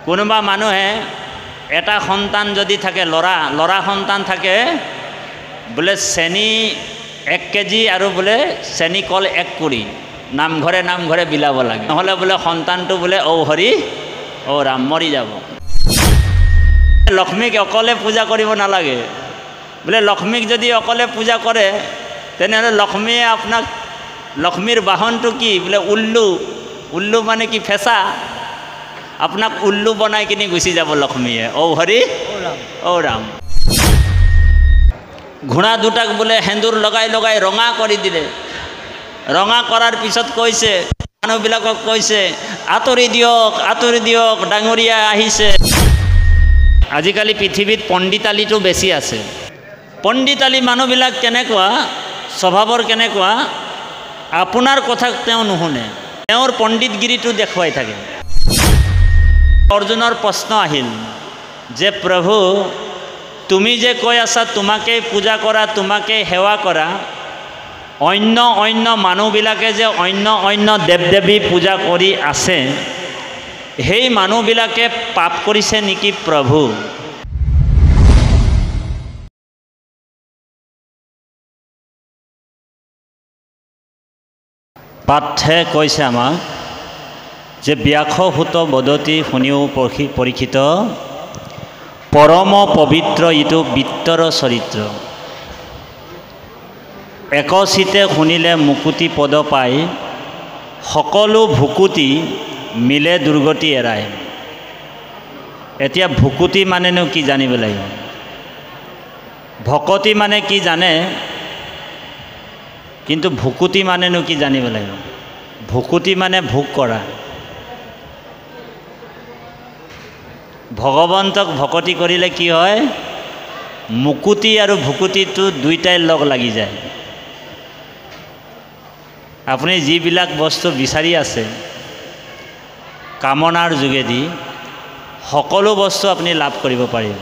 কোনোবা মানুহে এটা সন্তান যদি থাকে ল'ৰা সন্তান থাকে বোলে চেনি 1 কেজি আৰু বোলে চেনি কল 1 কুৰি নামঘৰে বিলাব লাগে, নহ'লে বোলে সন্তানটো বোলে ঔ হৰি ঔ ৰাম মৰি যাব। লক্ষ্মীক অকলে পূজা কৰিব নালাগে। বোলে লক্ষ্মীক যদি অকলে পূজা কৰে তেনেহ'লে লক্ষ্মীয়ে আপোনাক, লক্ষ্মীৰ বাহনটো কি বোলে উল্লু মানে কি ফেঁচা, আপোনাক উল্লু বনাই কিনি গুচি যাব লক্ষ্মীয়ে। ঔ হৰি ঔ ৰাম। ঘোঁৰা দুটাক বোলে সেন্দুৰ লগাই ৰঙা কৰি দিলে। ৰঙা কৰাৰ পিছত কৈছে, মানুহবিলাকক কৈছে আঁতৰি দিয়ক ডাঙৰীয়া আহিছে। আজিকালি পৃথিৱীত পণ্ডিতালিটো বেছি আছে। পণ্ডিতালি মানুহবিলাক কেনেকুৱা, স্বভাৱৰ কেনেকুৱা, আপোনাৰ কথা তেওঁ নুশুনে, তেওঁৰ পণ্ডিতগিৰিটো দেখুৱাই থাকে। অৰ্জুনৰ প্ৰশ্ন আহিল যে প্ৰভু তুমি যে কৈ আছা তোমাকেই পূজা কৰা, তোমাকেই সেৱা কৰা, অন্য মানুহবিলাকে যে অন্য দেৱ দেৱী পূজা কৰি আছে, সেই মানুহবিলাকে পাপ কৰিছে নেকি প্ৰভু? পাঠে কৈছে আমাক যে ব্যাসসূত বদতি শুনিও পৰীক্ষিত, পৰম পবিত্ৰ ইটো বিত্তৰ চৰিত্ৰ, একচিতে শুনিলে মুকুতি পদ পায়, সকলো ভুকুতি মিলে দুৰ্গতি এৰাই। এতিয়া ভুকুতি মানেনো কি জানিব লাগিব। ভকতি মানে কি জানে, কিন্তু ভুকুতি মানেনো কি জানিব লাগিব। ভুকুতি মানে ভোগ কৰা। ভগৱন্তক ভকতি কৰিলে কি হয়, মুকুতি আৰু ভুকুতিটো দুইটাই লগ লাগি যায়। আপুনি যিবিলাক বস্তু বিচাৰি আছে কামনাৰ যোগেদি, সকলো বস্তু আপুনি লাভ কৰিব পাৰিব।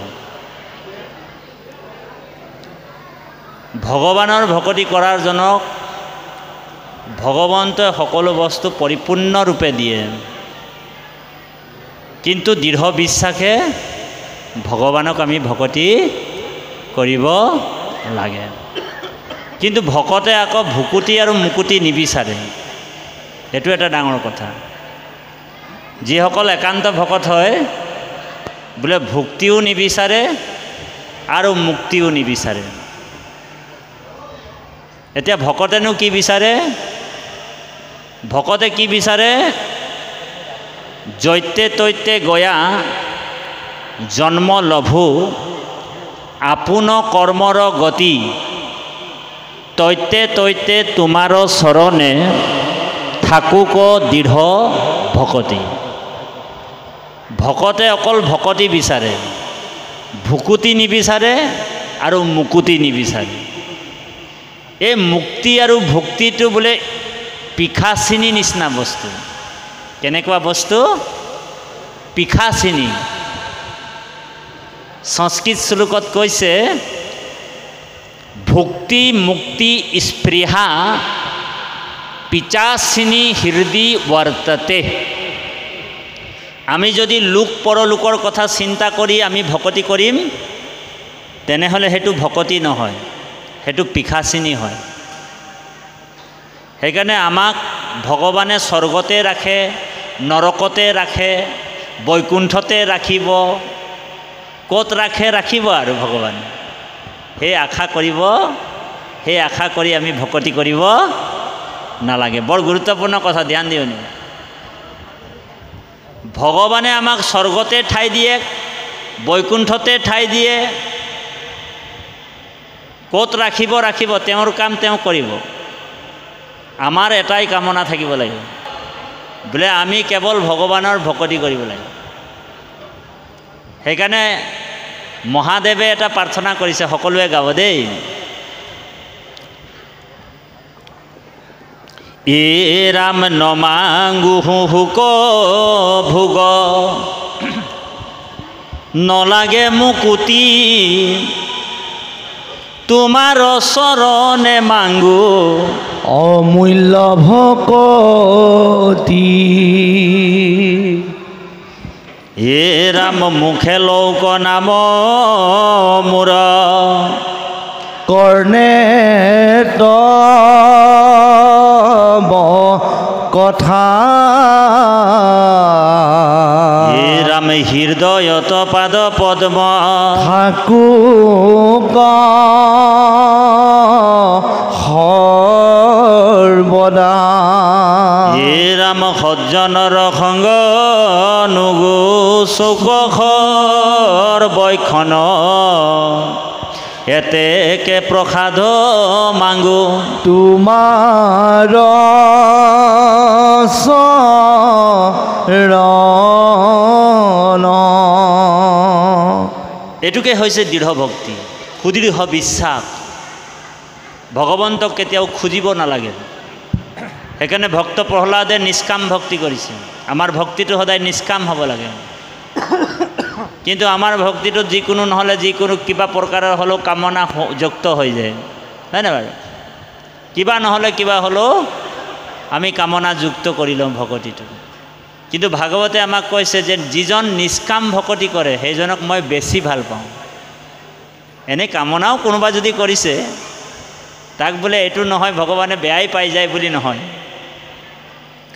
ভগৱানৰ ভকতি কৰাৰ জনক ভগৱন্তই সকলো বস্তু পৰিপূৰ্ণৰূপে দিয়ে, কিন্তু দৃঢ় বিশ্বাসে ভগৱানক আমি ভকতি কৰিব লাগে। কিন্তু ভকতে আকৌ ভুকুতি আৰু মুকুতি নিবিচাৰে, সেইটো এটা ডাঙৰ কথা। যিসকল একান্ত ভকত হয় বোলে ভুক্তিও নিবিচাৰে আৰু মুক্তিও নিবিচাৰে। এতিয়া ভকতেনো কি বিচাৰে? ভকতে কি বিচাৰে? জৈতে তৈতে গয়া জন্ম লভু, আপোন কৰ্মৰ গতি, তৈতে তৈতে তোমাৰ চৰণে থাকুক দৃঢ় ভকতি। ভকতে অকল ভকতি বিচাৰে, ভুকুতি নিবিচাৰে আৰু মুকুতি নিবিচাৰে। এই মুক্তি আৰু ভুক্তিটো বোলে পিখাচিনি নিচিনা বস্তু। কেনেকুৱা বস্তু? পিখাচিনি। সংস্কৃত শ্লোকত কৈছে ভুক্তি মুক্তি স্পৃহা পিচাচিনি হৃদি বৰ্ততে। আমি যদি লোক পৰলোকৰ কথা চিন্তা কৰি আমি ভকতি কৰিম তেনেহ'লে সেইটো ভকতি নহয়, সেইটো পিখাচিনি হয়। সেইকাৰণে আমাক ভগৱানে স্বৰ্গতে ৰাখে, নৰকতে ৰাখে, বৈকুণ্ঠতে ৰাখিব, ক'ত ৰাখে ৰাখিব আৰু ভগৱানে। সেই আশা কৰিব, সেই আশা কৰি আমি ভকতি কৰিব নালাগে। বৰ গুৰুত্বপূৰ্ণ কথা, ধ্যান দিয়নি। ভগৱানে আমাক স্বৰ্গতে ঠাই দিয়ে, বৈকুণ্ঠতে ঠাই দিয়ে, ক'ত ৰাখিব ৰাখিব, তেওঁৰ কাম তেওঁ কৰিব। আমাৰ এটাই কামনা থাকিব লাগিব, বোলে আমি কেৱল ভগৱানৰ ভকতি কৰিব লাগে। সেইকাৰণে মহাদেৱে এটা প্ৰাৰ্থনা কৰিছে, সকলোৱে গাব দেই। এ ৰাম নমাংগু হুক ভোগ, নলাগে মুকুতি, তোমাৰ চৰণে মাংগু অমূল্য ভকতি। হে ৰাম মুখে লৌক নাম মোৰ কৰ্ণে কথা হে ৰাম হৃদয়ত পাদ পদ্ম থাকো সৰ্বদা হে ৰাম সজ্জনৰ সংগ নুগো চৌকখৰ বৈখন এতেকে প্ৰসাদ মাংগো তোমাৰ চৰণ। এইটোকে হৈছে দৃঢ় ভক্তি, সুদৃঢ় বিশ্বাস। ভগৱন্তক কেতিয়াও খুজিব নালাগে। সেইকাৰণে ভক্ত প্ৰহ্লাদে নিষ্কাম ভক্তি কৰিছে। আমাৰ ভক্তিটো সদায় নিষ্কাম হ'ব লাগে। কিন্তু আমাৰ ভক্তিটো যিকোনো নহ'লে যিকোনো কিবা প্ৰকাৰৰ হ'লেও কামনা যুক্ত হৈ যায়, হয়নে বাৰু? কিবা নহ'লে কিবা হ'লেও আমি কামনা যুক্ত কৰি লওঁ ভকতিটো। কিন্তু ভাগৱতে আমাক কৈছে যে যিজন নিষ্কাম ভকতি কৰে সেইজনক মই বেছি ভাল পাওঁ। এনে কামনাও কোনোবা যদি কৰিছে তাক বোলে এইটো নহয় ভগৱানে বেয়াই পাই যায় বুলি নহয়।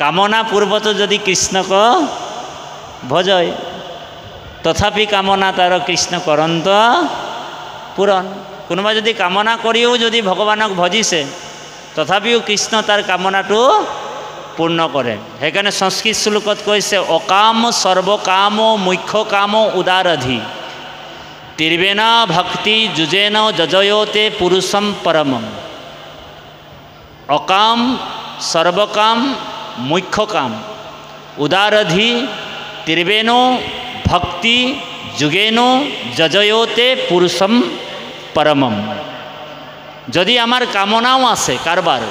কামনা পূৰ্বতো যদি কৃষ্ণক ভজয় তথাপি কামনা তাৰ কৃষ্ণ কৰন্ত পূৰণ। কোনোবা যদি কামনা কৰিও যদি ভগৱানক ভজিছে তথাপিও কৃষ্ণ তাৰ কামনাটো পূৰ্ণ কৰে। সেইকাৰণে সংস্কৃত শ্লোকত কৈছে অকাম সৰ্বকাম মুখ্য কাম উদাৰধি তিৰ্বেনা ভক্তি যুজেন যজয়োতে পুৰুষম পৰমম। অকাম সৰ্বকাম মুখ্য কাম উদাৰধি তিৰ্বেনো ভক্তি যুগেনো যজয়োতে পুৰুষম পৰমম। যদি আমাৰ কামনাও আছে কাৰোবাৰ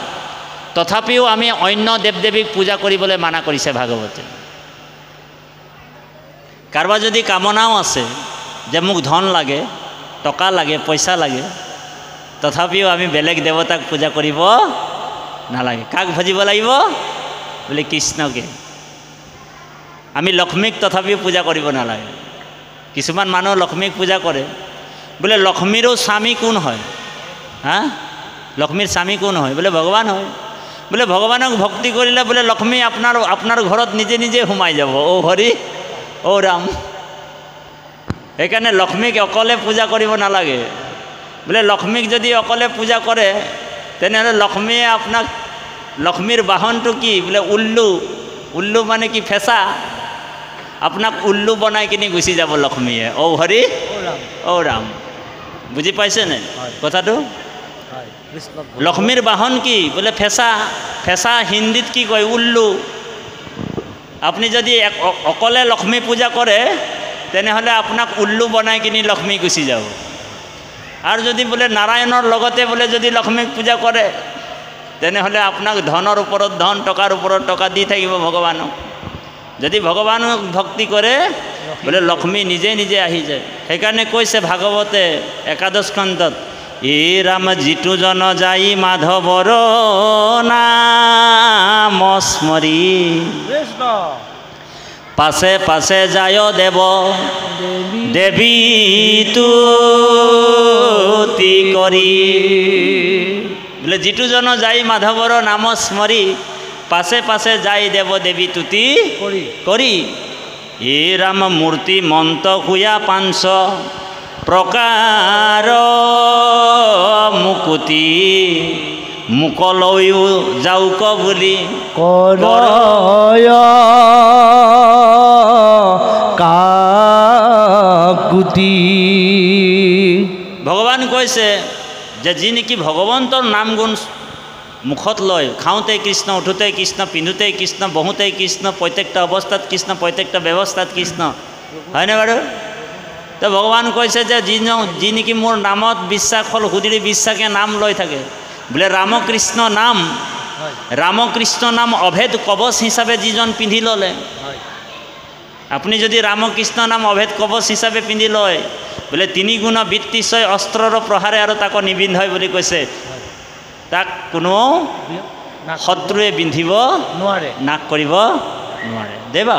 তথাপিও আমি অন্য দেৱ দেৱীক পূজা কৰিবলৈ মানা কৰিছে ভাগৱতে। কাৰোবাৰ যদি কামনাও আছে যে মোক ধন লাগে, টকা লাগে, পইচা লাগে, তথাপিও আমি বেলেগ দেৱতাক পূজা কৰিব নালাগে। কাক ভজিব লাগিব? বোলে কৃষ্ণকে। আমি লক্ষ্মীক তথাপিও পূজা কৰিব নালাগে। কিছুমান মানুহ লক্ষ্মীক পূজা কৰে। বোলে লক্ষ্মীৰো স্বামী কোন হয়? হা, লক্ষ্মীৰ স্বামী কোন হয়? বোলে ভগৱান হয়। বোলে ভগৱানক ভক্তি কৰিলে বোলে লক্ষ্মী আপোনাৰ ঘৰত নিজে নিজে সোমাই যাব। অ' হৰি, অ' ৰাম। সেইকাৰণে লক্ষ্মীক অকলে পূজা কৰিব নালাগে। বোলে লক্ষ্মীক যদি অকলে পূজা কৰে তেনেহ'লে লক্ষ্মীয়ে আপোনাক, লক্ষ্মীৰ বাহনটো কি? বোলে উল্লু। উল্লু মানে কি? ফেঁচা। আপোনাক উল্লু বনাই কিনি গুচি যাব লক্ষ্মীয়ে। অ' হৰি, অ' ৰাম। বুজি পাইছেনে কথাটো? লক্ষ্মীৰ বাহন কি? বোলে ফেঁচা। ফেঁচা হিন্দীত কি কয়? উল্লু। আপুনি যদি অকলে লক্ষ্মী পূজা কৰে তেনেহ'লে আপোনাক উল্লু বনাই কিনি লক্ষ্মী গুচি যাব। আৰু যদি বোলে নাৰায়ণৰ লগতে বোলে যদি লক্ষ্মীক পূজা কৰে তেনেহ'লে আপোনাক ধনৰ ওপৰত ধন, টকাৰ ওপৰত টকা দি থাকিব ভগৱানক। যদি ভগৱানক ভক্তি কৰে বোলে লক্ষ্মী নিজে নিজে আহি যায়। সেইকাৰণে কৈছে ভাগৱতে একাদশ স্কন্ধত এ ৰাম যিটো জন যাই মাধৱৰ নাম স্মৰি পাছে পাছে যায় দেৱ দেৱী তুতি কৰি। বোলে যিটো জন যাই মাধৱৰ নাম স্মৰি পাছে পাছে যাই দেৱ দেৱী তুতি কৰি। এ ৰাম মূৰ্তি মন্ত হুয়া পাঞ্চ প্ৰকাৰ মুকুতি মুকলৈও যাওক বুলি কৰয় কাকুতি। ভগৱান কৈছে যে যি নেকি ভগৱন্তৰ নাম গুণ মুখত লয়, খাওঁতেই কৃষ্ণ, উঠোতেই কৃষ্ণ, পিন্ধোতেই কৃষ্ণ, বহুতেই কৃষ্ণ, প্ৰত্যেকটা অৱস্থাত কৃষ্ণ, প্ৰত্যেকটা ব্যৱস্থাত কৃষ্ণ, হয়নে বাৰু? তো ভগৱান কৈছে যে যি নেকি মোৰ নামত বিশ্বাস হ'ল, সুদৃঢ় বিশ্বাসে নাম লৈ থাকে। বোলে ৰামকৃষ্ণ নাম, ৰামকৃষ্ণ নাম অভেদ কবচ হিচাপে যিজন পিন্ধি ল'লে, আপুনি যদি ৰামকৃষ্ণ নাম অভেদ কবচ হিচাপে পিন্ধি লয় বোলে তিনি গুণ বৃত্তিশয় অস্ত্ৰৰ প্ৰহাৰে আৰু তাক নিবিন্ধয় বুলি কৈছে। তাক কোনো শত্ৰুৱে বিন্ধিব নোৱাৰে, নাশ কৰিব নোৱাৰে। দেৱ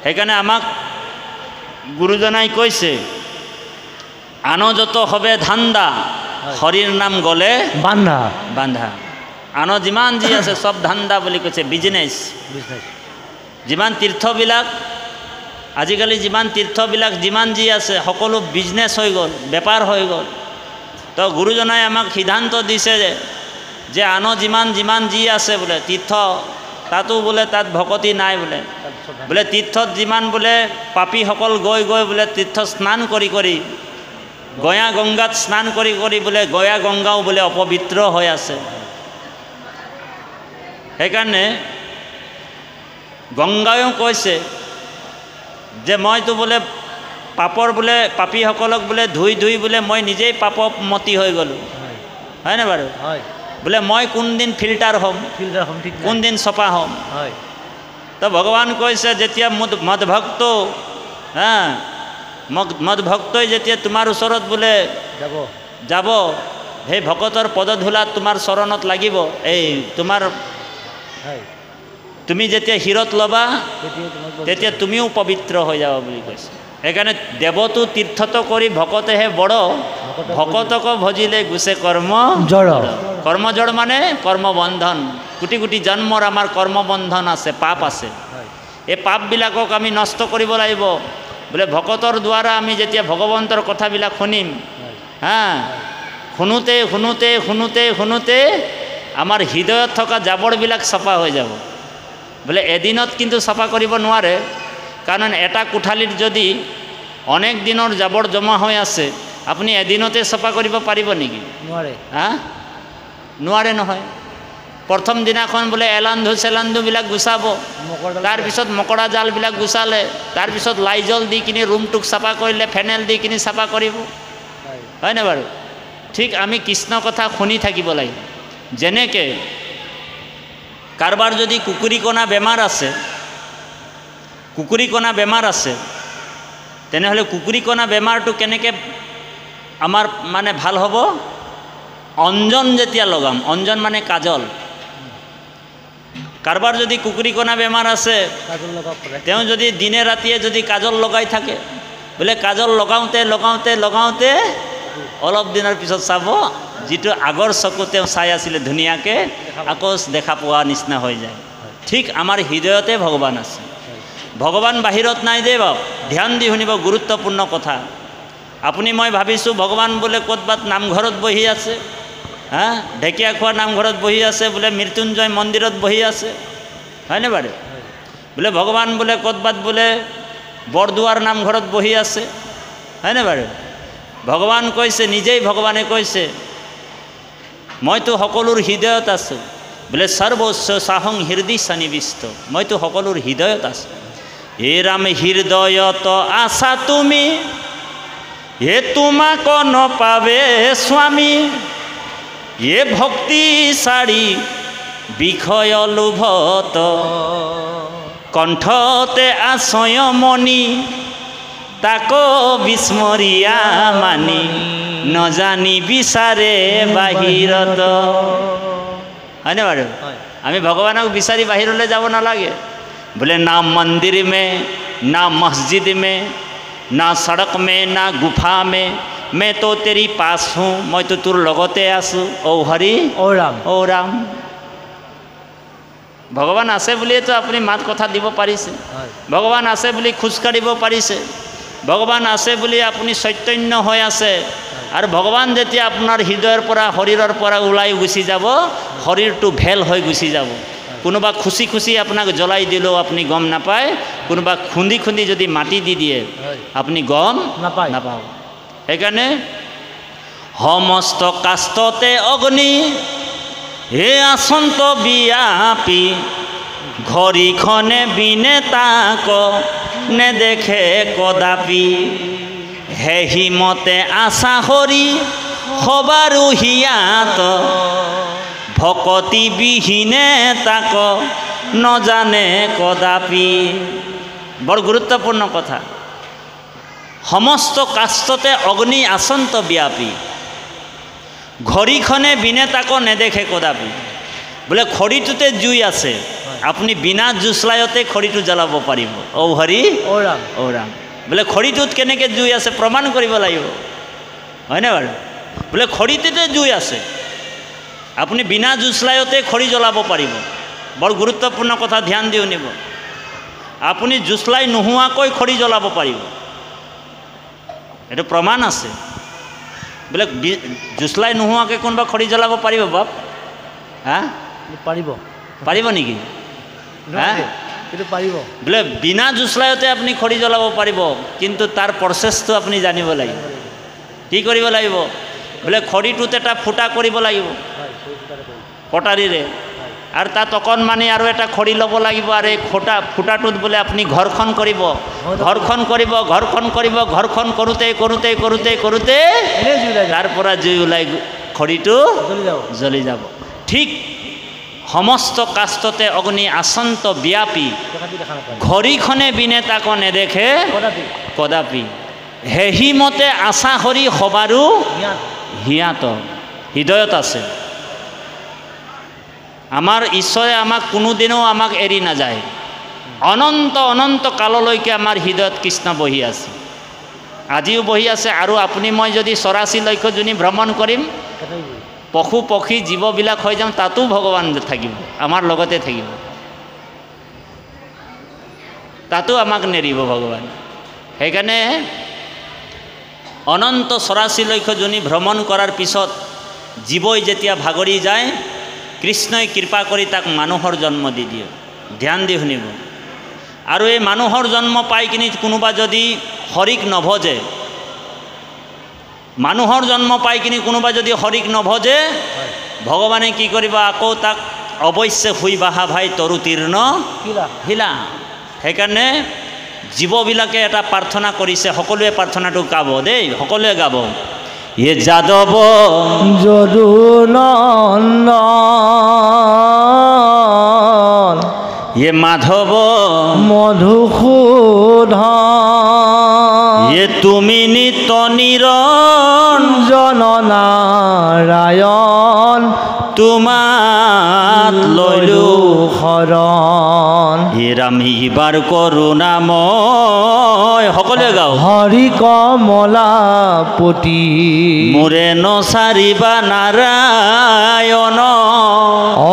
সেইকাৰণে আমাক গুৰুজনাই কৈছে আন যত হবে ধান্দা হৰিৰ নাম গলে বান্ধা বান্ধা। আন যিমান যি আছে চব ধান্দা বুলি কৈছে, বিজনেছ। যিমান তীৰ্থবিলাক আজিকালি যিমান তীৰ্থবিলাক যিমান যি আছে সকলো বিজনেছ হৈ গ'ল, বেপাৰ হৈ গ'ল। তো গুৰুজনাই আমাক সিদ্ধান্ত দিছে যে আন যিমান যি আছে বোলে তীৰ্থ তাতো বোলে তাত ভকতি নাই বোলে। বোলে তীৰ্থত যিমান বোলে পাপীসকল গৈ বোলে তীৰ্থ স্নান কৰি গয়া গংগাত স্নান কৰি বোলে গয়া গংগাও বোলে অপবিত্ৰ হৈ আছে। সেইকাৰণে গংগায়ো কৈছে যে মইতো বোলে পাপৰ বোলে পাপীসকলক বোলে ধুই বোলে মই নিজেই পাপমতী হৈ গ'লোঁ, হয়নে বাৰু? বোলে মই কোনদিন ফিল্টাৰ হ'ম, কোনদিন চফা হ'ম? তো ভগৱান কৈছে যেতিয়া মদভক্ত মদভক্তই যেতিয়া তোমাৰ ওচৰত বোলে যাব, সেই ভকতৰ পদধূলা তোমাৰ চৰণত লাগিব। এই তুমি যেতিয়া শিৰত ল'বা তেতিয়া তুমিও পবিত্ৰ হৈ যাব বুলি কৈছে। সেইকাৰণে দেৱতো তীৰ্থটো কৰি ভকতেহে বড়, ভকতক ভজিলে গুছে কৰ্ম জড়। কৰ্মজড় মানে কৰ্মবন্ধন। কোটি জন্মৰ আমাৰ কৰ্মবন্ধন আছে, পাপ আছে। এই পাপবিলাকক আমি নষ্ট কৰিব লাগিব। বোলে ভকতৰ দ্বাৰা আমি যেতিয়া ভগৱন্তৰ কথাবিলাক শুনিম, শুনোতে আমাৰ হৃদয়ত থকা জাবৰবিলাক চাফা হৈ যাব। বোলে এদিনত কিন্তু চাফা কৰিব নোৱাৰে, কাৰণ এটা কোঠালিত যদি অনেক দিনৰ জাবৰ জমা হৈ আছে আপুনি এদিনতে চাফা কৰিব পাৰিব নেকি? নোৱাৰে নহয়। প্ৰথম দিনাখন বোলে চেলান্ধুবিলাক গুচাব, তাৰপিছত মকৰা জালবিলাক গুচালে, তাৰপিছত লাইজল দি কিনি ৰুমটোক চাফা কৰিলে, ফেনেল দি কিনি চাফা কৰিব, হয়নে বাৰু? ঠিক আমি কৃষ্ণ কথা শুনি থাকিব লাগিব। যেনেকৈ কাৰোবাৰ যদি কুকুৰীকণা বেমাৰ আছে তেনেহ'লে কুকুৰীকণা বেমাৰটো কেনেকৈ আমাৰ মানে ভাল হ'ব? অঞ্জন যেতিয়া লগাম, অঞ্জন মানে কাজল। কাৰোবাৰ যদি কুকুৰীকণা বেমাৰ আছে তেওঁ যদি দিনে ৰাতিয়ে যদি কাজল লগাই থাকে, বোলে কাজল লগাওঁতে অলপ দিনৰ পিছত চাব যিটো আগৰ চকু তেওঁ চাই আছিলে ধুনীয়াকৈ আকৌ দেখা পোৱা নিচিনা হৈ যায়। ঠিক আমাৰ হৃদয়তে ভগৱান আছে। ভগৱান বাহিৰত নাই দেই বাপ, ধ্যান দি শুনিব, গুৰুত্বপূৰ্ণ কথা। আপুনি মই ভাবিছোঁ ভগৱান বোলে ক'ৰবাত নামঘৰত বহি আছে, ঢেকীয়াখোৱা নামঘৰত বহি আছে, বোলে মৃত্যুঞ্জয় মন্দিৰত বহি আছে, হয়নে বাৰু? বোলে ভগৱান বোলে ক'ৰবাত বোলে বৰদুৱাৰ নামঘৰত বহি আছে, হয়নে বাৰু? ভগৱান কৈছে, নিজেই ভগৱানে কৈছে মইতো সকলোৰ হৃদয়ত আছোঁ। বোলে সৰ্বোচ্চ চাহং হৃদয় সন্নিবিষ্ট, মইতো সকলোৰ হৃদয়ত আছোঁ। হে ৰাম হৃদয়ত আছা তুমি, হে তোমাক নপাবে স্বামী, হে ভক্তি চাৰি বিষয় লোভত, কণ্ঠতে আশ্ৰয়মণি তাক বিস্মৰিয়া মানি, নজানি বিচাৰে বাহিৰত, হয়নে বাৰু? আমি ভগৱানক বিচাৰি বাহিৰলৈ যাব নালাগে। বোলে না মন্দিৰ মে, না মছজিদ মে, না সড়ক মে, না গুফা মে, मैं तो तेरी पास हूँ, मैं तो তোৰ লগতে আছোঁ। ঔ হৰি ঔ ৰাম। ভগৱান আছে বুলিয়েতো আপুনি মাত কথা দিব পাৰিছে, ভগৱান আছে বুলি খোজকাঢ়িব পাৰিছে, ভগৱান আছে বুলি আপুনি চৈতন্য হৈ আছে। আৰু ভগৱান যেতিয়া আপোনাৰ হৃদয়ৰ পৰা শৰীৰৰ পৰা ওলাই গুচি যাব, শৰীৰটো ভেল হৈ গুচি যাব। কোনোবা খুচি আপোনাক জ্বলাই দিলেও আপুনি গম নাপায়, কোনোবা খুন্দি যদি মাটি দি দিয়ে আপুনি গম নাপাব। সেইকাৰণে সমস্ত কাষ্টতে অগ্নি, হে আচন্ত বিয়াপি, ঘড়ীখনে বিনে তাক নেদেখে কদাপি, হে হিমতে আশা হৰি সবাৰো হিয়াত, ভকতি বিহীনে তাক নজানে কদাপি। বৰ গুৰুত্বপূৰ্ণ কথা। সমস্ত কাষ্টতে অগ্নি আচন্ত ব্যাপী, ঘড়ীখনে বিনে তাক নেদেখে কদাপি। বোলে খৰিটোতে জুই আছে, আপুনি বিনা জুচলাইতে খৰিটো জ্বলাব পাৰিব। ঔ হৰি ঔ ৰাম। বোলে খৰিটোত কেনেকৈ জুই আছে প্ৰমাণ কৰিব লাগিব, হয়নে বাৰু? বোলে খৰিটোতে জুই আছে, আপুনি বিনা জুচলাইতে খৰি জ্বলাব পাৰিব। বৰ গুৰুত্বপূৰ্ণ কথা, ধ্যান দি শুনিব। আপুনি জুচলাই নোহোৱাকৈ খৰি জ্বলাব পাৰিব, এইটো প্ৰমাণ আছে। বোলে জুচলাই নোহোৱাকৈ কোনোবা খৰি জ্বলাব পাৰিব বাপ? হা, পাৰিব পাৰিব নেকি? হা, এইটো পাৰিব। বোলে বিনা জুচলাইতে আপুনি খৰি জ্বলাব পাৰিব, কিন্তু তাৰ প্ৰচেছটো আপুনি জানিব লাগিব। কি কৰিব লাগিব? বোলে খৰিটোত এটা ফুটা কৰিব লাগিব কটাৰীৰে, আৰু তাত অকণমানি আৰু এটা খৰি ল'ব লাগিব, আৰু এই ফুটাটোত বোলে আপুনি ঘৰখন কৰিব, ঘৰখন কৰিব, ঘৰখন কৰিব, ঘৰখন কৰোঁতে কৰোঁতে কৰোঁতে কৰোঁতে তাৰ পৰা জুই ওলাই খৰিটো জ্বলি যাব। ঠিক সমস্ত কাষ্টতে অগ্নি আচন্ত ব্যাপী, ঘড়ীখনে বিনে তাক নেদেখে কদাপি, হেহিমতে আশা হৰি সবাৰো হিয়াত, হৃদয়ত আছে। আমাৰ ঈশ্বৰে আমাক কোনোদিনো আমাক এৰি নাযায়, অনন্ত অনন্ত কাললৈকে আমাৰ হৃদয়ত কৃষ্ণ বহি আছে, আজিও বহি আছে। আৰু আপুনি মই যদি 84 লক্ষ যোনি ভ্ৰমণ কৰিম, পশু পক্ষী জীৱবিলাক হৈ যাম, তাতো ভগৱান থাকিব, আমাৰ লগতে থাকিব, তাতো আমাক নেৰিব ভগৱান। সেইকাৰণে অনন্ত 84 লক্ষ যোনি ভ্ৰমণ কৰাৰ পিছত জীৱই যেতিয়া ভাগৰি যায়, কৃষ্ণই কৃপা কৰি তাক মানুহৰ জন্ম দি দিয়ে। ধ্যান দি শুনিব। আৰু এই মানুহৰ জন্ম পাই কিনি কোনোবা যদি হৰিক নভজে, মানুহৰ জন্ম পাই কিনি কোনোবা যদি হৰিক নভজে, ভগৱানে কি কৰিব? আকৌ তাক অৱশ্যে শুই বাহা ভাই তৰু তীৰ্ণ শিলা। সেইকাৰণে জীৱবিলাকে এটা প্ৰাৰ্থনা কৰিছে, সকলোৱে প্ৰাৰ্থনাটো গাব দেই, সকলোৱে গাব। ইয়ে যাদৱ যদুনন্দন, ইয়ে মাধৱ মধুসূধন, ইয়ে তুমি নিত্য নিৰঞ্জন নাৰায়ণ, তোমাত লৈলো শৰণ। হে ৰাম ইবাৰ কৰোণাময়, সকলোৱে গাও। হৰি কমলাপতি মোৰে নচাৰিবা নাৰায়ণ,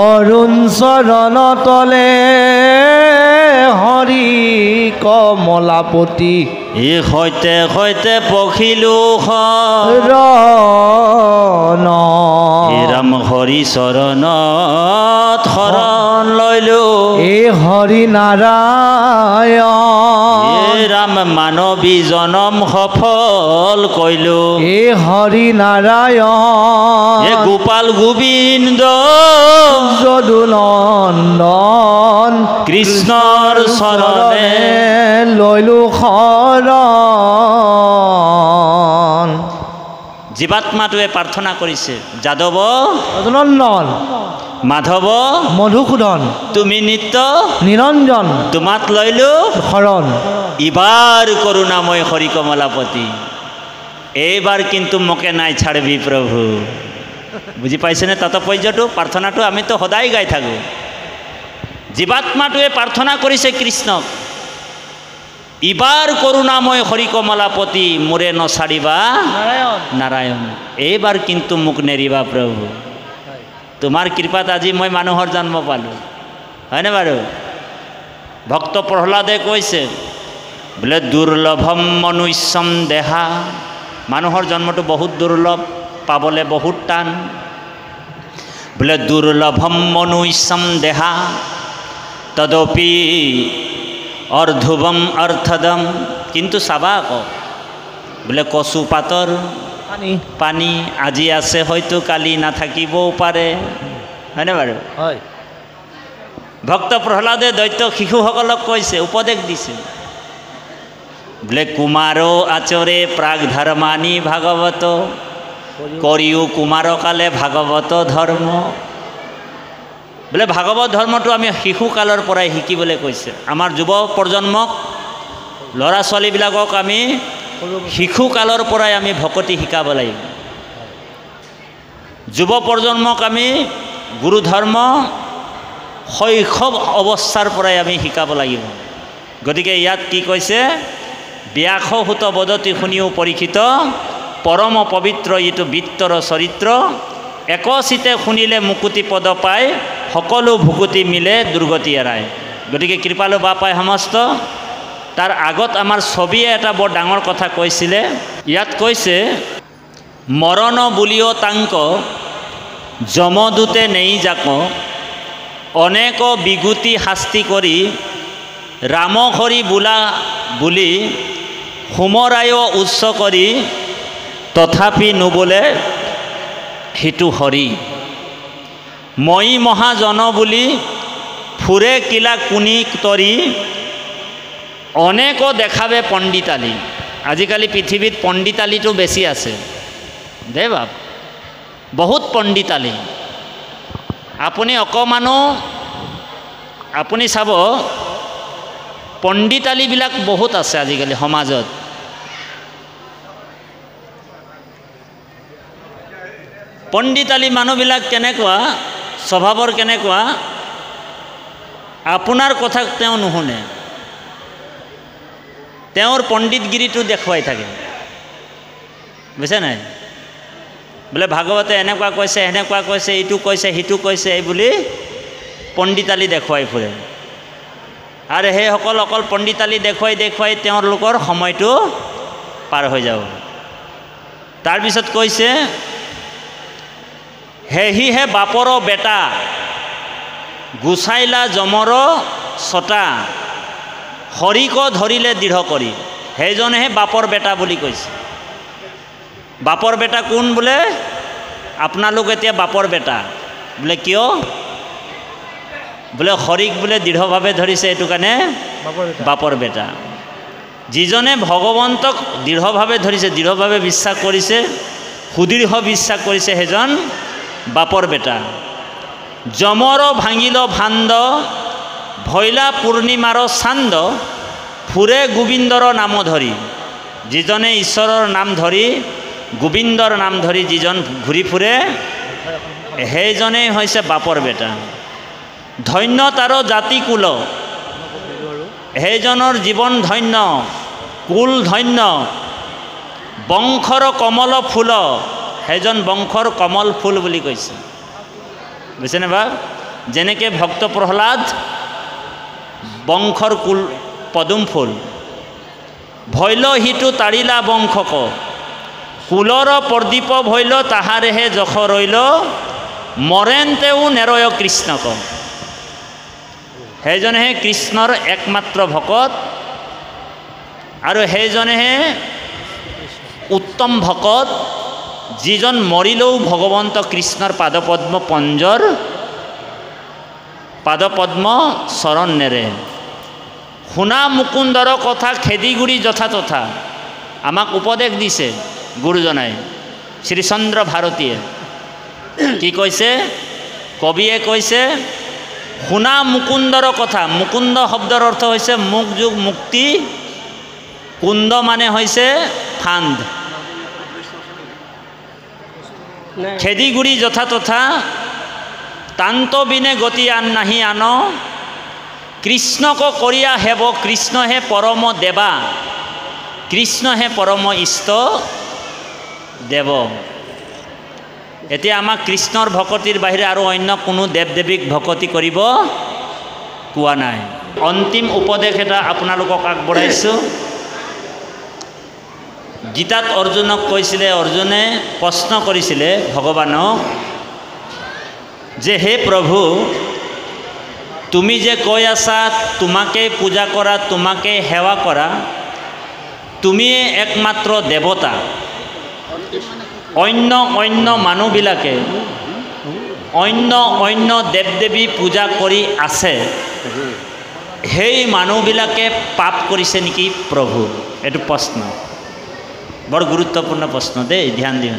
অৰুণ চৰণ তলে হৰি কমলাপতি, ই সৈতে সৈতে পখিলো শৰণ। হে ৰাম হৰি চৰণত শৰণ লৈলো, এ হৰি নাৰায়ণ। এ ৰাম মানৱী জনম সফল কৈলো, এ হৰি নাৰায়ণ। এ গোপাল গোবিন্দ যদুনন্দন, কৃষ্ণৰ চৰণে লৈলো শৰণ। জীৱাত্মাটোৱে প্ৰাৰ্থনা কৰিছে, যাদৱ যদুনন্দন, মাধৱ মধুসূদন, তুমি নিত্য নিৰঞ্জন, তোমাত লৈলো শৰণ। ইবাৰ কৰুণাময় হৰি কমলাপতি, এইবাৰ কিন্তু মোকে নাই ছাড়বি প্ৰভু। বুজি পাইছেনে তাৎপৰ্যটো? প্ৰাৰ্থনাটো আমিতো সদায় গাই থাকোঁ। জীৱাত্মাটোৱে প্ৰাৰ্থনা কৰিছে কৃষ্ণক, ইবাৰ কৰুণাময় হৰি কমলাপতি মোৰে নছাড়িবা নাৰায়ণ, এইবাৰ কিন্তু মোক নেৰিবা প্ৰভু। তোমাৰ কৃপাত আজি মই মানুহৰ জন্ম পালোঁ, হয়নে বাৰু? ভক্ত প্ৰহ্লাদে কৈছে বোলে দুৰ্লভম মনুষ্যম দেহা, মানুহৰ জন্মটো বহুত দুৰ্লভ, পাবলৈ বহুত টান। বোলে দুৰ্লভম মনুষ্যম দেহা তদপি অৰ্ধুবম অৰ্থদম, কিন্তু চাবা আকৌ বোলে কচু পাতৰ পানী আজি আছে হয়তো কালি নাথাকিবও পাৰে, হয়নে বাৰু? হয়। ভক্ত প্ৰহ্লাদে দৈত্য শিশুসকলক কৈছে, উপদেশ দিছে বোলে কুমাৰো আচৰে প্ৰাগ ধৰ্মানি ভাগৱত, কৰিও কুমাৰ কালে ভাগৱত ধৰ্ম। বোলে ভাগৱত ধৰ্মটো আমি শিশুকালৰ পৰাই শিকিবলৈ কৈছে। আমাৰ যুৱ প্ৰজন্মক, ল'ৰা ছোৱালীবিলাকক আমি শিশুকালৰ পৰাই আমি ভকতি শিকাব লাগিব। যুৱ প্ৰজন্মক আমি গুৰু ধৰ্ম শৈশৱ অৱস্থাৰ পৰাই আমি শিকাব লাগিব। গতিকে ইয়াত কি কৈছে? ব্যাসসুত বদতি শুনিও পৰীক্ষিত পৰম পবিত্ৰ ইটো বিত্তৰ চৰিত্ৰ একচিতে শুনিলে মুকুতি পদ পায় সকলো ভুকুতি মিলে দুৰ্গতি এৰাই। গতিকে কৃপালু বাপাই সমস্ত তাৰ আগত আমাৰ ছবিয়ে এটা বৰ ডাঙৰ কথা কৈছিলে। ইয়াত কৈছে মৰণ বুলিও তাংক যমদূতে নেই যাক অনেক বিগুতি শাস্তি কৰি ৰাম হৰি বোলা বুলি সুমৰায় উচ্চ কৰি তথাপি নুবোলে সিটো হৰি মই মহাজন বুলি ফুৰে কিলা কুনি তৰি অনেক দেখাবে পণ্ডিতালি। আজিকালি পৃথিৱীত পণ্ডিতালিটো বেছি আছে দে বাপ, বহুত পণ্ডিতালি। আপুনি অকণমানো আপুনি চাব পণ্ডিতালিবিলাক বহুত আছে আজিকালি সমাজত। পণ্ডিতালি মানুহবিলাক কেনেকুৱা স্বভাৱৰ, কেনেকুৱা আপোনাৰ কথা তেওঁ নুশুনে, তেওঁৰ পণ্ডিতগিৰিটো দেখুৱাই থাকে, বুজিছে নাই? বোলে ভাগৱতে এনেকুৱা কৈছে, এনেকুৱা কৈছে, এইটো কৈছে, সিটো কৈছে, এই বুলি পণ্ডিতালি দেখুৱাই ফুৰে। আৰু সেইসকল অকল পণ্ডিতালি দেখুৱাই দেখুৱাই তেওঁলোকৰ সময়টো পাৰ হৈ যাব। তাৰপিছত কৈছে হেহিহে বাপৰ বেটা গুচাইলা যমৰ ছটা হৰিক ধৰিলে দৃঢ় কৰি। সেইজনেহে বাপৰ বেটা বুলি কৈছে। বাপৰ বেটা কোন বোলে? আপোনালোক এতিয়া বাপৰ বেটা। বোলে কিয়? বোলে হৰিক বোলে দৃঢ়ভাৱে ধৰিছে, এইটো কাৰণে বাপৰ বেটা। যিজনে ভগৱন্তক দৃঢ়ভাৱে ধৰিছে, দৃঢ়ভাৱে বিশ্বাস কৰিছে, সুদৃঢ় বিশ্বাস কৰিছে, সেইজন বাপৰ বেটা। যমৰ ভাঙিল ভাণ্ড ভৈলা পূৰ্ণিমাৰ চান্দ ফুৰে গোবিন্দৰ নাম ধৰি। যিজনে ঈশ্বৰৰ নাম ধৰি, গোবিন্দৰ নাম ধৰি যিজন ঘূৰি ফুৰে, সেইজনেই হৈছে বাপৰ বেটা। ধন্য তাৰ জাতি কুল, সেইজনৰ জীৱন ধন্য, কুল ধন্য। বংশৰ কমল ফুল, সেইজন বংশৰ কমল ফুল বুলি কৈছে, বুজিছেনে বা? যেনেকৈ ভক্ত প্ৰহ্লাদ বংশৰ কুল পদুম ফুল। ভৈল সিটো তাৰিলা বংশক কুলৰ প্ৰদীপ ভৈল তাহাৰেহে যশ ৰৈল মৰেন্তেও নেৰয় কৃষ্ণক। সেইজনেহে কৃষ্ণৰ একমাত্ৰ ভকত আৰু সেইজনেহে উত্তম ভকত, যিজন মৰিলেও ভগৱন্ত কৃষ্ণৰ পাদপদ্ম পঞ্জৰ পাদপদ্ম চৰণ নেৰে। শুনা মুকুন্দৰ কথা খেদিগুৰি যথা তথা। আমাক উপদেশ দিছে গুৰুজনাই, শ্ৰীচন্দ্ৰ ভাৰতীয়ে। কি কৈছে? কবিয়ে কৈছে শুনা মুকুন্দৰ কথা। মুকুন্দ শব্দৰ অৰ্থ হৈছে মুখ যোগ মুক্তি, কুণ্ড মানে হৈছে ফান্দ। খেদিগুৰি যথা তথা তান্ত বিনে গতি আন নাহি আন কৃষ্ণক কৰিয়া হেব কৃষ্ণহে পৰম দেৱা কৃষ্ণহে পৰম ইষ্ট দেৱ। এতিয়া আমাক কৃষ্ণৰ ভকতিৰ বাহিৰে আৰু অন্য কোনো দেৱ দেৱীক ভকতি কৰিব কোৱা নাই। অন্তিম উপদেশ এটা আপোনালোকক আগবঢ়াইছোঁ। গীতাত অৰ্জুনক কৈছিলে, অৰ্জুনে প্ৰশ্ন কৰিছিলে ভগৱানক যে হে প্ৰভু, তুমি যে কৈ আছা তোমাকে পূজা কৰা, তোমাকে সেৱা কৰা, তুমিয়ে একমাত্ৰ দেৱতা, অন্য অন্য মানুহবিলাকে অন্য দেৱ দেৱী পূজা কৰি আছে, সেই মানুহবিলাকে পাপ কৰিছে নেকি প্ৰভু? এইটো প্ৰশ্ন, বৰ গুৰুত্বপূৰ্ণ প্ৰশ্ন দেই, ধ্যান দিওঁ।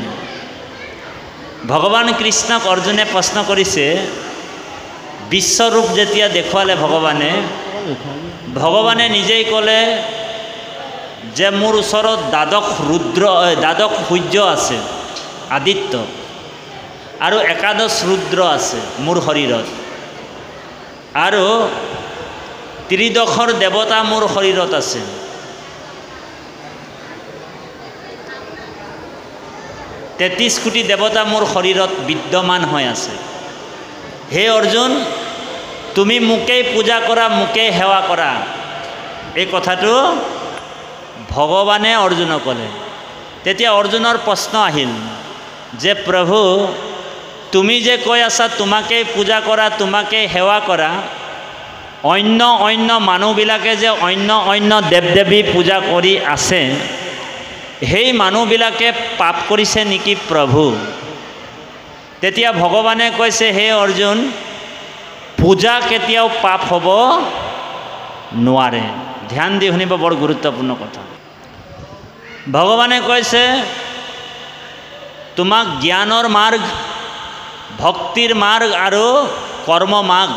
ভগৱান কৃষ্ণক অৰ্জুনে প্ৰশ্ন কৰিছে। বিশ্বৰূপ যেতিয়া দেখুৱালে ভগৱানে নিজেই ক'লে যে মোৰ ওচৰত দ্বাদশ সূৰ্য আছে আদিত্য, আৰু একাদশ ৰুদ্ৰ আছে মোৰ শৰীৰত, আৰু ত্ৰিদশৰ দেৱতা মোৰ শৰীৰত আছে। 33 কোটি দেৱতা মোৰ শৰীৰত বিদ্যমান হৈ আছে। হে অৰ্জুন, তুমি মোকেই পূজা কৰা, মোকেই সেৱা কৰা। এই কথাটো ভগৱানে অৰ্জুনক ক'লে। তেতিয়া অৰ্জুনৰ প্ৰশ্ন আহিল যে প্ৰভু, তুমি যে কৈ আছা তোমাকেই পূজা কৰা, তোমাকেই সেৱা কৰা, অন্য মানুহবিলাকে যে অন্য দেৱ দেৱী পূজা কৰি আছে, সেই মানুহবিলাকে পাপ কৰিছে নেকি প্ৰভু? তেতিয়া ভগৱানে কৈছে, হে অৰ্জুন, পূজা কেতিয়াও পাপ হ'ব নোৱাৰে। ধ্যান দি শুনিব, বৰ গুৰুত্বপূৰ্ণ কথা। ভগৱানে কৈছে, তোমাক জ্ঞানৰ মাৰ্গ, ভক্তিৰ মাৰ্গ আৰু কৰ্ম মাৰ্গ,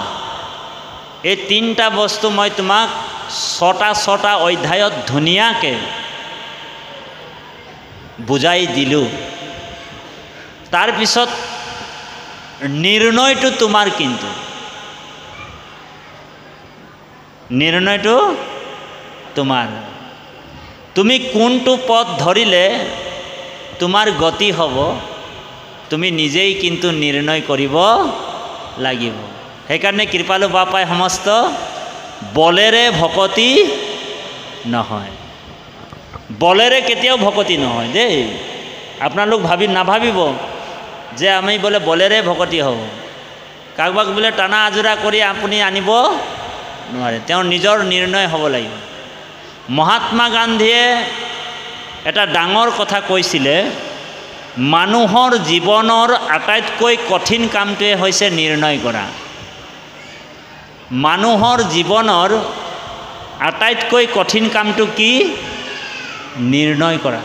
এই তিনিটা বস্তু মই তোমাক ছটা অধ্যায়ত ধুনীয়াকৈ বুজাই দিলোঁ। তাৰপিছত নিৰ্ণয়টো তোমাৰ, কিন্তু নিৰ্ণয়টো তোমাৰ। তুমি কোনটো পথ ধৰিলে তোমাৰ গতি হ'ব, তুমি নিজেই কিন্তু নিৰ্ণয় কৰিব লাগিব। সেইকাৰণে কৃপালু বাপাই সমস্ত বলেৰে ভকতি নহয়, বলেৰে কেতিয়াও ভকতি নহয় দেই। আপোনালোক নাভাবিব যে আমি বোলে বলেৰে ভকতি হ'ব। কাৰোবাক বোলে টানা আজোৰা কৰি আপুনি আনিব নোৱাৰে, তেওঁৰ নিজৰ নিৰ্ণয় হ'ব লাগিব। মহাত্মা গান্ধীয়ে এটা ডাঙৰ কথা কৈছিলে, মানুহৰ জীৱনৰ আটাইতকৈ কঠিন কামটোৱে হৈছে নিৰ্ণয় কৰা। মানুহৰ জীৱনৰ আটাইতকৈ কঠিন কামটো কি? নিৰ্ণয় কৰা।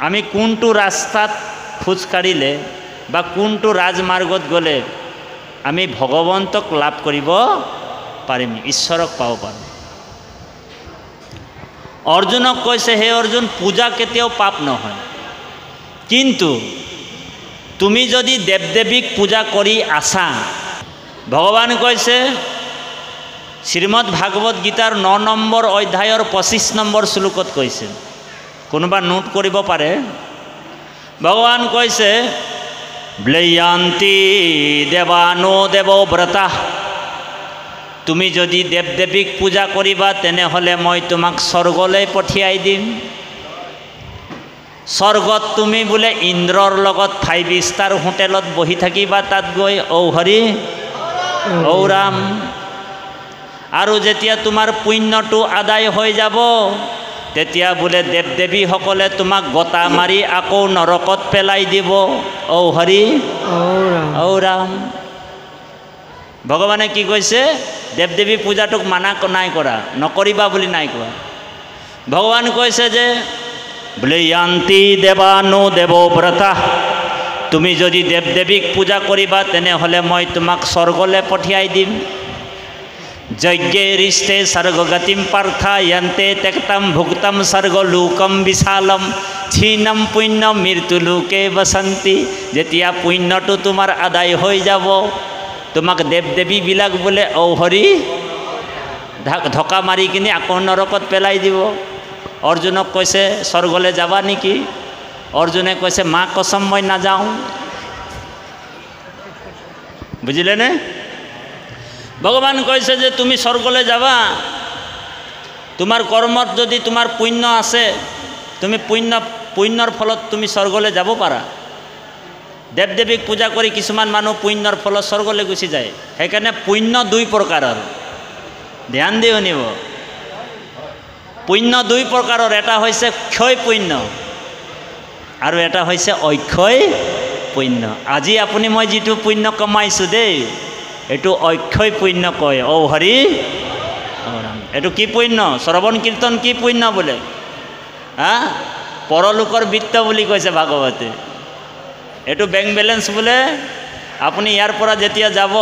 আমি কোনটো ৰাস্তাত খোজ কাঢ়িলে বা কোনটো ৰাজমাৰ্গত গ'লে আমি ভগৱন্তক লাভ কৰিব পাৰিম, ঈশ্বৰক পাব পাৰোঁ। অৰ্জুনক কৈছে, হে অৰ্জুন, পূজা কেতিয়াও পাপ নহয়, কিন্তু তুমি যদি দেৱ দেৱীক পূজা কৰি আছা, ভগৱান কৈছে শ্ৰীমদ ভাগৱত গীতাৰ 9 নম্বৰ অধ্যায়ৰ 25 নম্বৰ শ্লোকত কৈছে, কোনোবা নোট কৰিব পাৰে। ভগৱান কৈছে, ব্লেয়ান্তি দেৱানো দেৱ ব্ৰতা, তুমি যদি দেৱ দেৱীক পূজা কৰিবা তেনেহ'লে মই তোমাক স্বৰ্গলৈ পঠিয়াই দিম। স্বৰ্গত তুমি বোলে ইন্দ্ৰৰ লগত 5 ষ্টাৰ হোটেলত বহি থাকিবা, তাত গৈ ঔ হৰি ঔ ৰাম। আৰু যেতিয়া তোমাৰ পুণ্যটো আদায় হৈ যাব, তেতিয়া বোলে দেৱ দেৱীসকলে তোমাক গতা মাৰি আকৌ নৰকত পেলাই দিব। ঔ হৰি ঔ ৰাম। ভগৱানে কি কৈছে? দেৱ দেৱী পূজাটোক মানা নাই কৰা, নকৰিবা বুলি নাই কোৱা। ভগৱান কৈছে যে ব্লেয়ান্তি দেৱানো দেৱ ব্ৰতা, তুমি যদি দেৱ দেৱীক পূজা কৰিবা তেনেহ'লে মই তোমাক স্বৰ্গলৈ পঠিয়াই দিম। যজ্ঞে ৰিষ্টে স্বৰ্গগতিম পাৰ্থা য়ন্তে ত্যক্তম ভুক্তম স্বৰ্গলোকম বিশালম ক্ষীণম পুণ্য মৃত্যুলোকে বসন্তি। যেতিয়া পুণ্যটো তোমাৰ আদায় হৈ যাব, তোমাক দেৱ দেৱীবিলাক বোলে ঔ হৰি ঢকা মাৰি কিনি আকৌ নৰকত পেলাই দিব। অৰ্জুনক কৈছে, স্বৰ্গলৈ যাবা নেকি? অৰ্জুনে কৈছে, মা কছম মই নাযাওঁ। বুজিলেনে? ভগৱান কৈছে যে তুমি স্বৰ্গলৈ যাবা, তোমাৰ কৰ্মত যদি তোমাৰ পুণ্য আছে, তুমি পুণ্যৰ ফলত তুমি স্বৰ্গলৈ যাব পাৰা। দেৱ দেৱীক পূজা কৰি কিছুমান মানুহ পুণ্যৰ ফলত স্বৰ্গলৈ গুচি যায়। সেইকাৰণে পুণ্য 2 প্ৰকাৰৰ, ধ্যান দি শুনিব। পুণ্য 2 প্ৰকাৰৰ, এটা হৈছে ক্ষয় পুণ্য আৰু এটা হৈছে অক্ষয় পুণ্য। আজি আপুনি মই যিটো পুণ্য কমাইছোঁ দেই, এইটো অক্ষয় পুণ্য কয়। ঔ হৰি ঔ ৰাম। এইটো কি পুণ্য? শ্ৰৱণ কীৰ্তন কি পুণ্য বোলে? পৰলোকৰ বৃত্ত বুলি কৈছে ভাগৱতে। এইটো বেংক বেলেঞ্চ বোলে। আপুনি ইয়াৰ পৰা যেতিয়া যাব,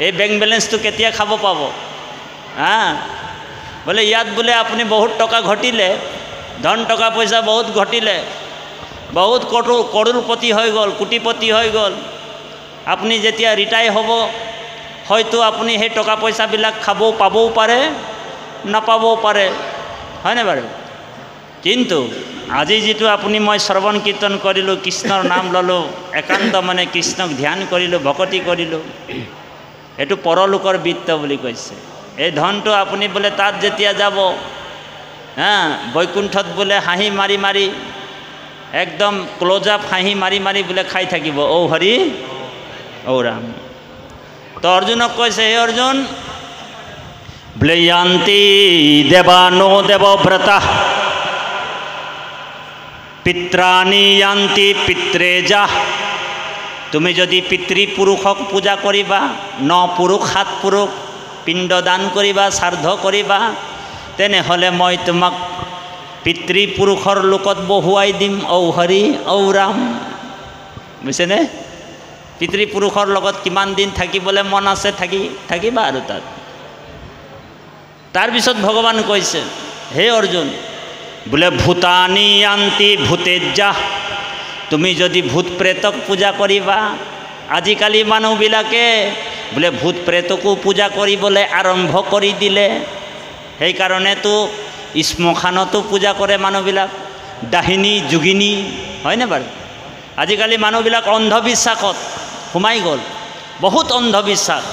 এই বেংক বেলেঞ্চটো কেতিয়া খাব পাব? বোলে ইয়াত বোলে আপুনি বহুত টকা ঘটিলে, ধন টকা পইচা বহুত ঘটিলে, বহুত কৰোড়পতি হৈ গ'ল, কোটিপতি হৈ গ'ল। আপুনি যেতিয়া ৰিটায়াৰ হ'ব, হয়তো আপুনি সেই টকা পইচাবিলাক পাবও পাৰে, নাপাবও পাৰে, হয়নে বাৰু? কিন্তু আজি যিটো আপুনি মই শ্ৰৱণ কীৰ্তন কৰিলোঁ, কৃষ্ণৰ নাম ল'লোঁ, একান্ত মানে কৃষ্ণক ধ্যান কৰিলোঁ, ভকতি কৰিলোঁ, এইটো পৰলোকৰ বৃত্ত বুলি কৈছে। এই ধনটো আপুনি বোলে তাত যেতিয়া যাব, বৈকুণ্ঠত বোলে হাঁহি মাৰি মাৰি একদম ক্লোজ আপ হাঁহি মাৰি মাৰি বোলে খাই থাকিব, ঔ হৰি ঔ ৰাম। তো অৰ্জুনক কৈছে, হে অৰ্জুন, বোলে য়ান্তি দেৱানো দেৱব্ৰতা পিত্ৰাণি য়ান্তি পিত্ৰেজা। তুমি যদি পিতৃপুৰুষক পূজা কৰিবা, 9 পুৰুষ 7 পুৰুষ পিণ্ডদান কৰিবা, শ্ৰাদ্ধ কৰিবা, তেনেহ'লে মই তোমাক পিতৃপুৰুষৰ লোকত বহুৱাই দিম, ঔ হৰি ঔ ৰাম। বুজিছেনে? পিতৃপুৰুষৰ লগত কিমান দিন থাকিবলৈ মন আছে থাকিবা আৰু তাত। তাৰপিছত ভগৱান কৈছে, হে অৰ্জুন, বোলে ভূতানি য়ান্তি ভূতেজ্জা। তুমি যদি ভূত প্ৰেতক পূজা কৰিবা, আজিকালি মানুহবিলাকে বোলে ভূত প্ৰেতকো পূজা কৰিবলৈ আৰম্ভ কৰি দিলে। সেইকাৰণেতো শ্মশানতো পূজা কৰে মানুহবিলাক, ডাহিনী যোগিনী, হয়নে বাৰু? আজিকালি মানুহবিলাক অন্ধবিশ্বাসত সোমাই গ'ল, বহুত অন্ধবিশ্বাস।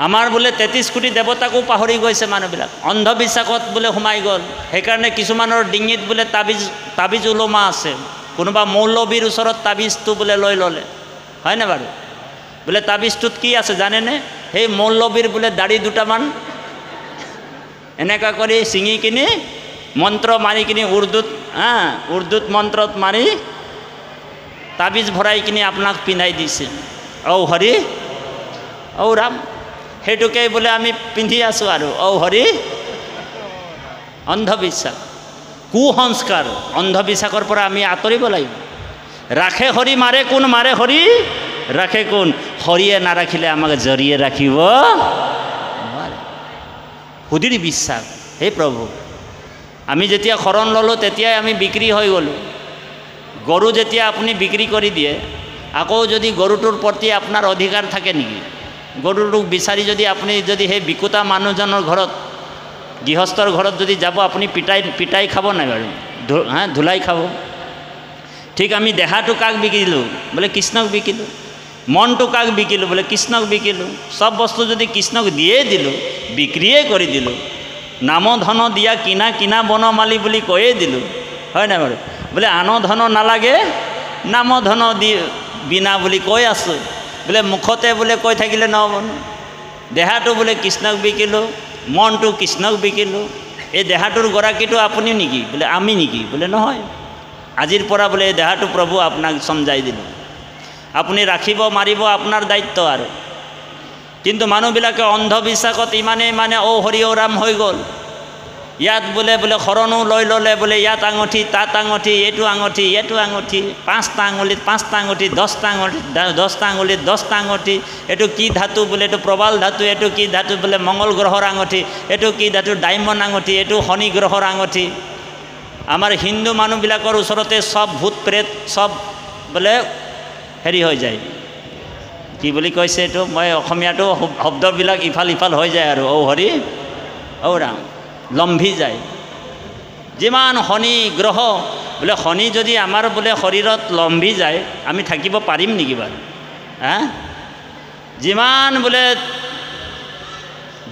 আমাৰ বোলে 33 কোটি দেৱতাকো পাহৰি গৈছে মানুহবিলাক, অন্ধবিশ্বাসত বোলে সোমাই গ'ল। সেইকাৰণে কিছুমানৰ ডিঙিত বোলে তাবিজ ওলোমা আছে, কোনোবা মৌলবীৰ ওচৰত তাবিজটো বোলে লৈ ল'লে, হয়নে বাৰু? বোলে তাবিজটোত কি আছে জানেনে? সেই মৌলবীৰ বোলে দাড়ি দুটামান এনেকুৱা কৰি ছিঙি কিনি মন্ত্ৰ মাৰি কিনি উৰ্দুত মন্ত্ৰত মাৰি তাবিজ ভৰাই কিনি আপোনাক পিন্ধাই দিছে, ঔ হৰি ঔ ৰাম। সেইটোকে বোলে আমি পিন্ধি আছোঁ আৰু, ঔ হৰি। অন্ধবিশ্বাস, কুসংস্কাৰ, অন্ধবিশ্বাসৰ পৰা আমি আঁতৰিব লাগিব। ৰাখে হৰি মাৰে কোন, মাৰে হৰি ৰাখে কোন। হৰিয়ে নাৰাখিলে আমাক জৰিয়ে ৰাখিব নোৱাৰে। সুধীৰ বিশ্বাস, হে প্ৰভু, আমি যেতিয়া শৰণ ল'লোঁ তেতিয়াই আমি বিক্ৰী হৈ গ'লোঁ। গৰু যেতিয়া আপুনি বিক্ৰী কৰি দিয়ে, আকৌ যদি গৰুটোৰ প্ৰতি আপোনাৰ অধিকাৰ থাকে নেকি? গৰুটোক বিচাৰি যদি আপুনি যদি সেই বিকুতা মানুহজনৰ ঘৰত, গৃহস্থৰ ঘৰত যদি যাব, আপুনি পিটাই খাব নাই বাৰু? ধুলাই খাব। ঠিক আমি দেহাটো কাক বিকিলোঁ? বোলে কৃষ্ণক বিকিলোঁ। মনটো কাক বিকিলোঁ? বোলে কৃষ্ণক বিকিলোঁ। চব বস্তু যদি কৃষ্ণক দিয়েই দিলোঁ, বিক্ৰীয়ে কৰি দিলোঁ, নাম ধন দিয়া কিনা বনমালী বুলি কৈয়ে দিলোঁ, হয় নাই বাৰু? বোলে আন ধন নালাগে, নাম ধন দি বিনা বুলি কৈ আছোঁ, বোলে মুখতে বোলে কৈ থাকিলে নহ'ব। দেহাটো বোলে কৃষ্ণক বিকিলোঁ, মনটো কৃষ্ণক বিকিলোঁ। এই দেহাটোৰ গৰাকীটো আপুনি নেকি? বোলে আমি নেকি? বোলে নহয়, আজিৰ পৰা বোলে এই দেহাটো প্ৰভু আপোনাক চমজাই দিলোঁ, আপুনি ৰাখিব মাৰিব আপোনাৰ দায়িত্ব আৰু। কিন্তু মানুহবিলাকে অন্ধবিশ্বাসত ইমানেই মানে ঔ হৰি ঔ ৰাম হৈ গ'ল। ইয়াত বোলে শৰণো লৈ ল'লে, বোলে ইয়াত আঙঠি, তাত আঙঠি, এইটো আঙঠি, 5টা আঙুলিত 5টা আঙঠি, 10টা আঙুলিত 10টা আঙঠি। এইটো কি ধাতু? বোলে এইটো প্ৰবাল ধাতু। এইটো কি ধাতু? বোলে মংগল গ্ৰহৰ আঙঠি। এইটো কি ধাতু? ডায়মণ্ড আঙঠি। এইটো শনি গ্ৰহৰ আঙঠি। আমাৰ হিন্দু মানুহবিলাকৰ ওচৰতে চব ভূত প্ৰেত চব বোলে হেৰি হৈ যায়, কি বুলি কৈছে এইটো, মই অসমীয়াটো শব্দবিলাক ইফাল ইফাল হৈ যায় আৰু, ঔ হৰি ঔ ৰাম, লম্ভি যায়। যিমান শনি গ্ৰহ, বোলে শনি যদি আমাৰ বোলে শৰীৰত লম্ভি যায়, আমি থাকিব পাৰিম নেকি বাৰু? যিমান বোলে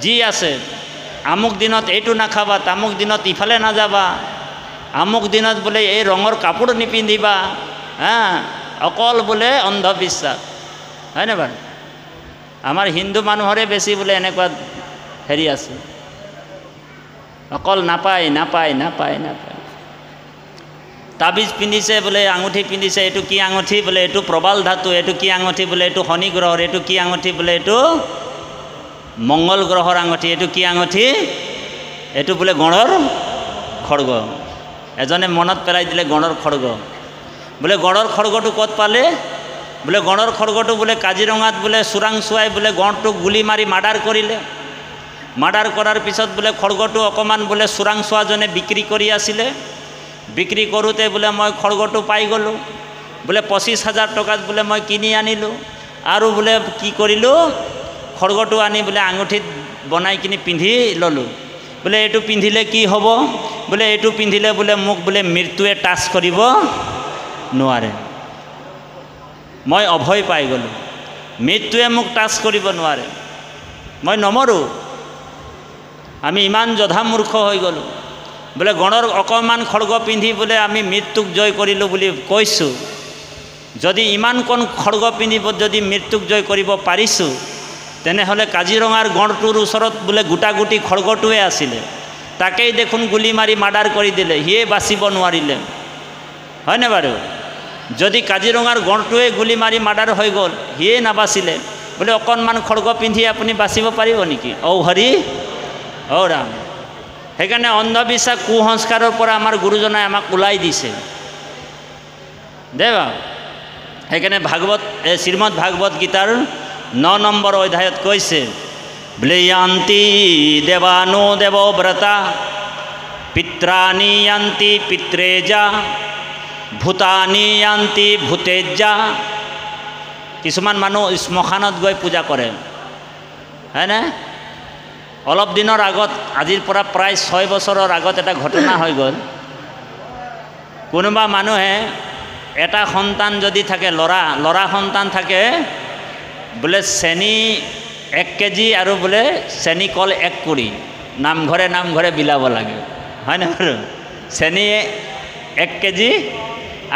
যি আছে, আমুক দিনত এইটো নাখাবা, তামুক দিনত ইফালে নাযাবা, আমুক দিনত বোলে এই ৰঙৰ কাপোৰ নিপিন্ধিবা, অকল বোলে অন্ধবিশ্বাস, হয়নে বাৰু? আমাৰ হিন্দু মানুহৰে বেছি বোলে এনেকুৱা হেৰি আছে, অকল নাপায়। তাবিজ পিন্ধিছে, বোলে আঙুঠি পিন্ধিছে, এইটো কি আঙুঠি? বোলে এইটো প্ৰবাল ধাতু। এইটো কি আঙুঠি? বোলে এইটো শনি গ্ৰহৰ। এইটো কি আঙুঠি? বোলে এইটো মংগল গ্ৰহৰ আঙুঠি। এইটো কি আঙুঠি? এইটো বোলে গঁড়ৰ খড়গ। এজনে মনত পেলাই দিলে গঁড়ৰ খড়গ। বোলে গঁড়ৰ খড়গটো ক'ত পালে? বোলে গঁড়ৰ খড়গটো বোলে কাজিৰঙাত বোলে চোৰাংচোৱাই বোলে গঁড়টোক গুলি মাৰি মাৰ্ডাৰ কৰিলে। মাৰ্ডাৰ কৰাৰ পিছত বোলে খড়গটো অকণমান বোলে চোৰাংচোৱাজনে বিক্ৰী কৰি আছিলে। বিক্ৰী কৰোঁতে বোলে মই খড়গটো পাই গ'লোঁ। বোলে 25,000 টকাত বোলে মই কিনি আনিলোঁ। আৰু বোলে কি কৰিলোঁ, খড়গটো আনি বোলে আঙুঠিত বনাই কিনি পিন্ধি ল'লোঁ। বোলে এইটো পিন্ধিলে কি হ'ব, বোলে এইটো পিন্ধিলে বোলে মোক বোলে মৃত্যুৱে টাচ কৰিব নোৱাৰে। মই অভয় পাই গ'লোঁ, মৃত্যুৱে মোক টাচ কৰিব নোৱাৰে, মই নমৰোঁ। আমি ইমান জধামূৰ্খ হৈ গ'লোঁ। বোলে গণৰ অকণমান খড়গ পিন্ধি বোলে আমি মৃত্যুক জয় কৰিলোঁ বুলি কৈছোঁ। যদি ইমানকণ খড়গ পিন্ধি যদি মৃত্যুক জয় কৰিব পাৰিছোঁ, তেনেহ'লে কাজিৰঙাৰ গড়টোৰ ওচৰত বোলে গোটাগুটি খড়গটোৱে আছিলে, তাকেই দেখোন গুলি মাৰি মাৰ্ডাৰ কৰি দিলে, সিয়ে বাচিব নোৱাৰিলে, হয়নে বাৰু? যদি কাজিৰঙাৰ গড়টোৱে গুলি মাৰি মাৰ্ডাৰ হৈ গ'ল, সিয়ে নাবাচিলে, বোলে অকণমান খড়গ পিন্ধি আপুনি বাচিব পাৰিব নেকি? ঔ হৰি ঔ ৰাম। সেইকাৰণে অন্ধবিশ্বাস কুসংস্কাৰৰ পৰা আমাৰ গুৰুজনাই আমাক ওলাই দিছে দেৱা। সেইকাৰণে শ্ৰীমদ ভাগৱত গীতাৰ 9 নম্বৰ অধ্যায়ত কৈছে, বোলে য়ান্তি দেৱানো দেৱব্ৰতা পিত্ৰাণি য়ান্তি পিত্ৰেজা ভূতানি য়ান্তি ভূতেজা। কিছুমান মানুহ শ্মশানত গৈ পূজা কৰে, হয়নে? অলপ দিনৰ আগত, আজিৰ পৰা প্ৰায় 6 বছৰৰ আগত এটা ঘটনা হৈ গ'ল। কোনোবা মানুহে এটা সন্তান যদি থাকে, ল'ৰা সন্তান থাকে, বোলে চেনি 1 কেজি আৰু বোলে চেনি কল 1 কুৰি নামঘৰে বিলাব লাগে, হয়নে বাৰু? চেনি 1 কেজি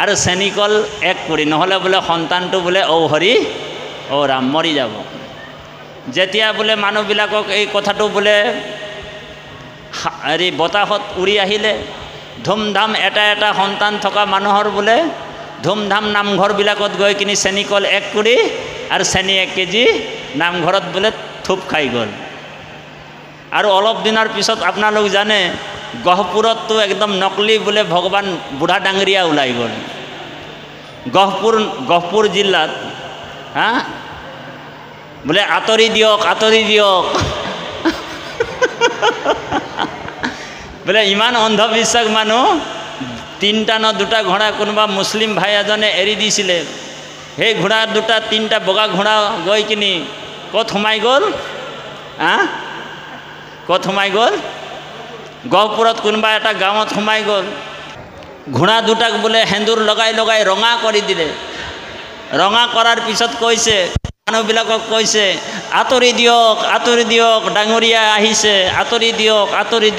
আৰু চেনি কল 1 কুৰি, নহ'লে বোলে সন্তানটো বোলে ঔ হৰি ঔ ৰাম মৰি যাব। যেতিয়া বোলে মানুহবিলাকক এই কথাটো বোলে হেৰি বতাহত উৰি আহিলে, ধুমধাম এটা সন্তান থকা মানুহৰ বোলে ধুমধাম নামঘৰবিলাকত গৈ কিনি চেনি কল 1 কুৰি আৰু চেনি 1 কেজি নামঘৰত বোলে থুপ খাই গ'ল। আৰু অলপ দিনৰ পিছত আপোনালোক জানে, গহপুৰততো একদম নকলি বোলে ভগৱান বুঢ়া ডাঙৰীয়া ওলাই গ'ল। গহপুৰ জিলাত বোলে আঁতৰি দিয়ক বোলে ইমান অন্ধবিশ্বাস মানুহ। 3টা ন 2টা ঘোঁৰা কোনোবা মুছলিম ভাই এজনে এৰি দিছিলে, সেই ঘোঁৰা 3টা বগা ঘোঁৰা গৈ কিনি ক'ত সোমাই গ'ল? ক'ত সোমাই গ'ল? গহপুৰত কোনোবা এটা গাঁৱত সোমাই গ'ল। ঘোঁৰা 2টাক বোলে সেন্দুৰ লগাই ৰঙা কৰি দিলে। ৰঙা কৰাৰ পিছত কৈছে, মানুহবিলাকক কৈছে, আঁতৰি দিয়ক ডাঙৰীয়া আহিছে, আঁতৰি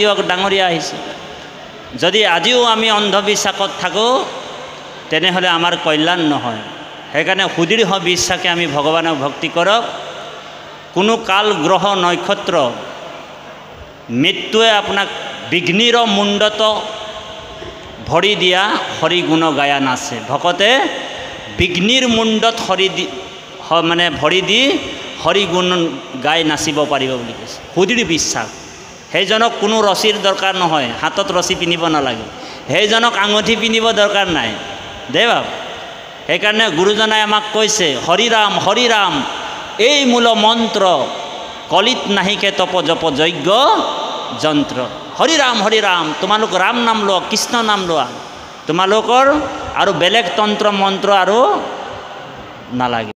দিয়ক ডাঙৰীয়া আহিছে। যদি আজিও আমি অন্ধবিশ্বাসত থাকোঁ, তেনেহ'লে আমাৰ কল্যাণ নহয়। সেইকাৰণে সুদৃঢ় বিশ্বাসে আমি ভগৱানক ভক্তি কৰক। কোনো কাল গ্ৰহ নক্ষত্ৰ মৃত্যুৱে আপোনাক বিঘ্নিৰ মুণ্ডত ভৰি দিয়া হৰি গুণ গায়া নাচে। ভকতে বিঘ্নিৰ মুণ্ডত ভৰি দি হৰি গুণ গাই নাচিব পাৰিব বুলি কৈছে। সুদৃঢ় বিশ্বাস। সেইজনক কোনো ৰছীৰ দৰকাৰ নহয়, হাতত ৰছী পিন্ধিব নালাগে, সেইজনক আঙুঠি পিন্ধিব দৰকাৰ নাই দেৱা। সেইকাৰণে গুৰুজনাই আমাক কৈছে, হৰি ৰাম এই মূল মন্ত্ৰ, কলিত নাহিকে তপ জপ যজ্ঞ যন্ত্ৰ। হৰি ৰাম তোমালোক ৰাম নাম লোৱা, কৃষ্ণ নাম লোৱা, তোমালোকৰ আৰু বেলেগ তন্ত্ৰ মন্ত্ৰ আৰু নালাগে।